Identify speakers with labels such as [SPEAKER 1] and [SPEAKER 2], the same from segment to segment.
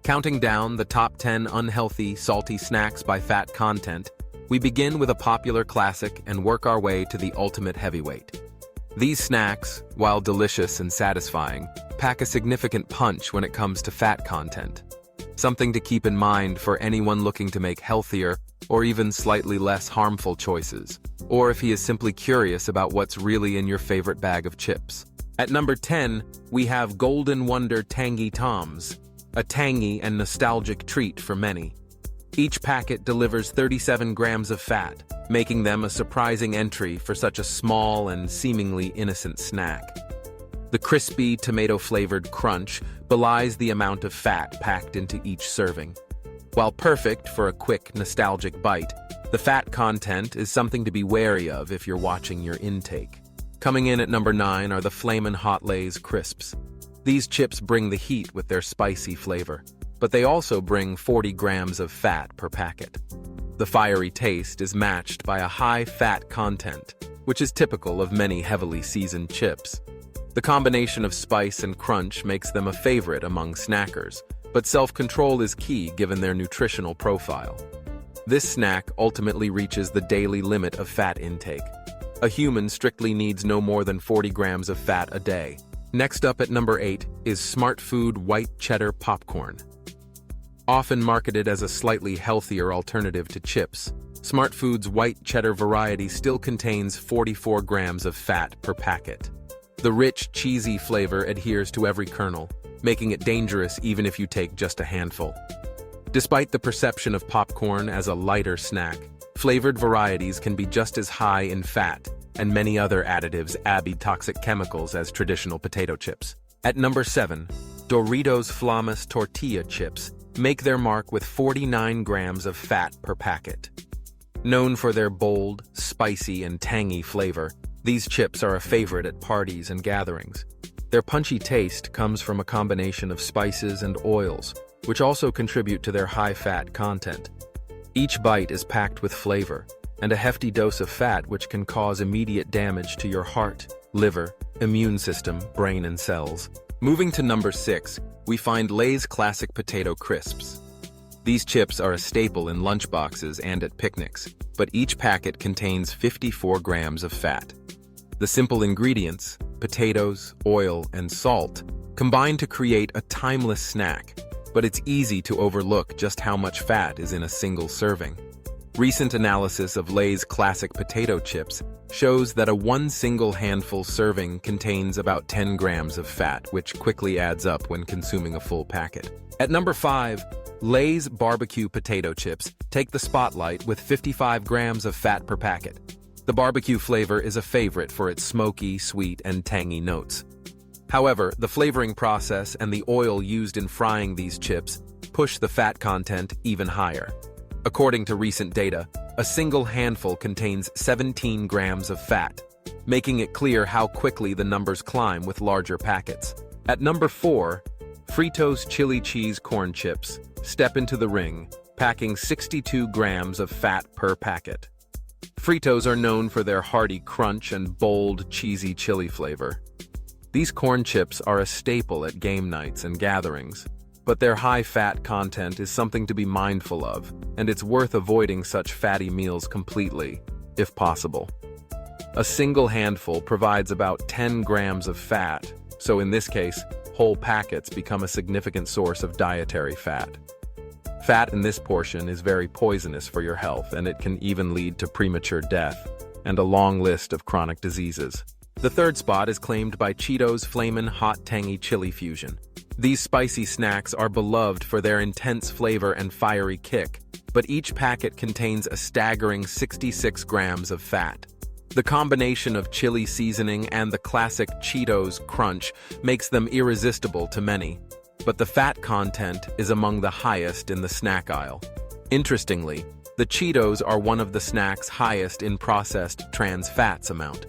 [SPEAKER 1] Counting down the top 10 unhealthy, salty snacks by fat content, we begin with a popular classic and work our way to the ultimate heavyweight. These snacks, while delicious and satisfying, pack a significant punch when it comes to fat content. Something to keep in mind for anyone looking to make healthier or even slightly less harmful choices, or if he is simply curious about what's really in your favorite bag of chips. At number 10, we have Golden Wonder Tangy Toms, a tangy and nostalgic treat for many. Each packet delivers 37 grams of fat, making them a surprising entry for such a small and seemingly innocent snack. The crispy, tomato-flavored crunch belies the amount of fat packed into each serving. While perfect for a quick, nostalgic bite, the fat content is something to be wary of if you're watching your intake. Coming in at number 9 are the Flamin' Hot Lay's Crisps. These chips bring the heat with their spicy flavor, but they also bring 40 grams of fat per packet. The fiery taste is matched by a high fat content, which is typical of many heavily seasoned chips. The combination of spice and crunch makes them a favorite among snackers, but self-control is key given their nutritional profile. This snack ultimately reaches the daily limit of fat intake. A human strictly needs no more than 40 grams of fat a day. Next up at number 8 is Smart Food White Cheddar Popcorn. Often marketed as a slightly healthier alternative to chips, Smart Food's white cheddar variety still contains 44 grams of fat per packet. The rich, cheesy flavor adheres to every kernel, making it dangerous even if you take just a handful. Despite the perception of popcorn as a lighter snack, flavored varieties can be just as high in fat, and many other additives add toxic chemicals as traditional potato chips. At number 7, Doritos Flamas Tortilla Chips make their mark with 49 grams of fat per packet. Known for their bold, spicy, and tangy flavor, these chips are a favorite at parties and gatherings. Their punchy taste comes from a combination of spices and oils, which also contribute to their high fat content. Each bite is packed with flavor, and a hefty dose of fat which can cause immediate damage to your heart, liver, immune system, brain, and cells. Moving to number 6, we find Lay's Classic Potato Crisps. These chips are a staple in lunchboxes and at picnics, but each packet contains 54 grams of fat. The simple ingredients, potatoes, oil, and salt, combine to create a timeless snack, but it's easy to overlook just how much fat is in a single serving. Recent analysis of Lay's Classic Potato Chips shows that one single handful serving contains about 10 grams of fat, which quickly adds up when consuming a full packet. At number 5, Lay's Barbecue Potato Chips take the spotlight with 55 grams of fat per packet. The barbecue flavor is a favorite for its smoky, sweet, and tangy notes. However, the flavoring process and the oil used in frying these chips push the fat content even higher. According to recent data, a single handful contains 17 grams of fat, making it clear how quickly the numbers climb with larger packets. At number 4, Fritos Chili Cheese Corn Chips step into the ring, packing 62 grams of fat per packet. Fritos are known for their hearty crunch and bold, cheesy chili flavor. These corn chips are a staple at game nights and gatherings, but their high fat content is something to be mindful of, and it's worth avoiding such fatty meals completely, if possible. A single handful provides about 10 grams of fat, so in this case, whole packets become a significant source of dietary fat. Fat in this portion is very poisonous for your health, and it can even lead to premature death and a long list of chronic diseases. The third spot is claimed by Cheetos Flamin' Hot Tangy Chili Fusion. These spicy snacks are beloved for their intense flavor and fiery kick, but each packet contains a staggering 66 grams of fat. The combination of chili seasoning and the classic Cheetos crunch makes them irresistible to many, but the fat content is among the highest in the snack aisle. Interestingly, the Cheetos are one of the snack's highest in processed trans fats amount.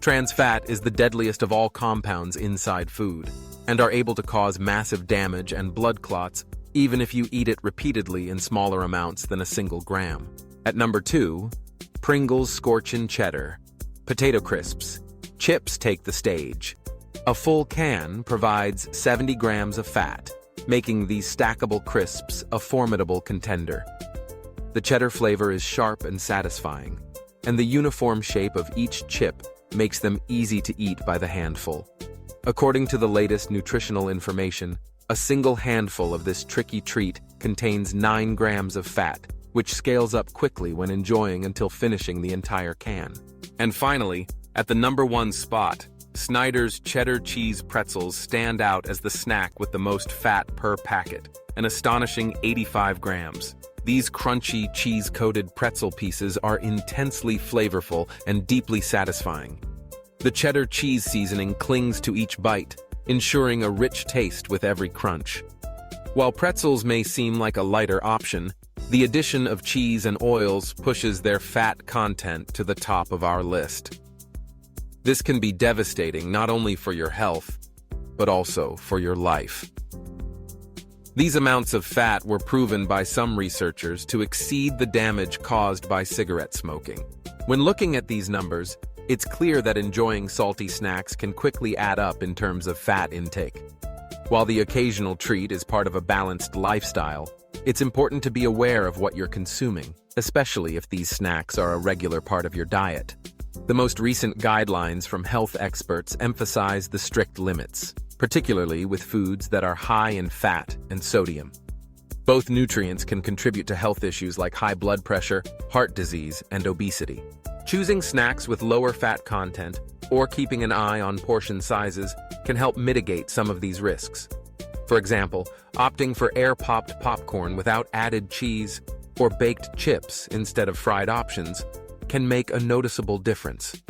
[SPEAKER 1] Trans fat is the deadliest of all compounds inside food, and are able to cause massive damage and blood clots even if you eat it repeatedly in smaller amounts than a single gram. At number 2, Pringles Scorchin' Cheddar Potato Crisps. Chips take the stage. A full can provides 70 grams of fat, making these stackable crisps a formidable contender. The cheddar flavor is sharp and satisfying, and the uniform shape of each chip makes them easy to eat by the handful. According to the latest nutritional information, a single handful of this tricky treat contains 9 grams of fat, which scales up quickly when enjoying until finishing the entire can. And finally, at the number 1 spot, Snyder's cheddar cheese pretzels stand out as the snack with the most fat per packet, an astonishing 85 grams. These crunchy, cheese-coated pretzel pieces are intensely flavorful and deeply satisfying. The cheddar cheese seasoning clings to each bite, ensuring a rich taste with every crunch. While pretzels may seem like a lighter option, the addition of cheese and oils pushes their fat content to the top of our list. This can be devastating not only for your health, but also for your life. These amounts of fat were proven by some researchers to exceed the damage caused by cigarette smoking. When looking at these numbers, it's clear that enjoying salty snacks can quickly add up in terms of fat intake. While the occasional treat is part of a balanced lifestyle, it's important to be aware of what you're consuming, especially if these snacks are a regular part of your diet. The most recent guidelines from health experts emphasize the strict limits, particularly with foods that are high in fat and sodium. Both nutrients can contribute to health issues like high blood pressure, heart disease, and obesity. Choosing snacks with lower fat content or keeping an eye on portion sizes can help mitigate some of these risks. For example, opting for air-popped popcorn without added cheese or baked chips instead of fried options can make a noticeable difference.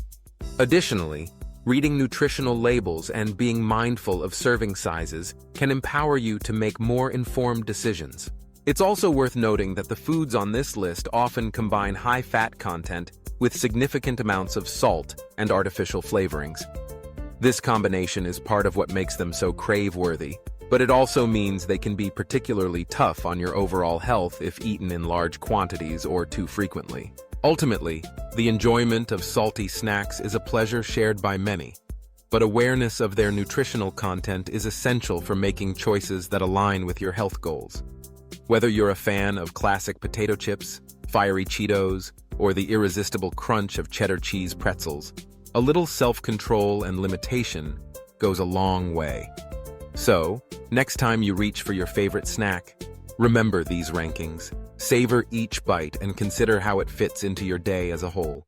[SPEAKER 1] Additionally, reading nutritional labels and being mindful of serving sizes can empower you to make more informed decisions. It's also worth noting that the foods on this list often combine high fat content with significant amounts of salt and artificial flavorings. This combination is part of what makes them so crave-worthy, but it also means they can be particularly tough on your overall health if eaten in large quantities or too frequently. Ultimately, the enjoyment of salty snacks is a pleasure shared by many, but awareness of their nutritional content is essential for making choices that align with your health goals. Whether you're a fan of classic potato chips, fiery Cheetos, or the irresistible crunch of cheddar cheese pretzels, a little self-control and limitation goes a long way. So, next time you reach for your favorite snack, remember these rankings. Savor each bite and consider how it fits into your day as a whole.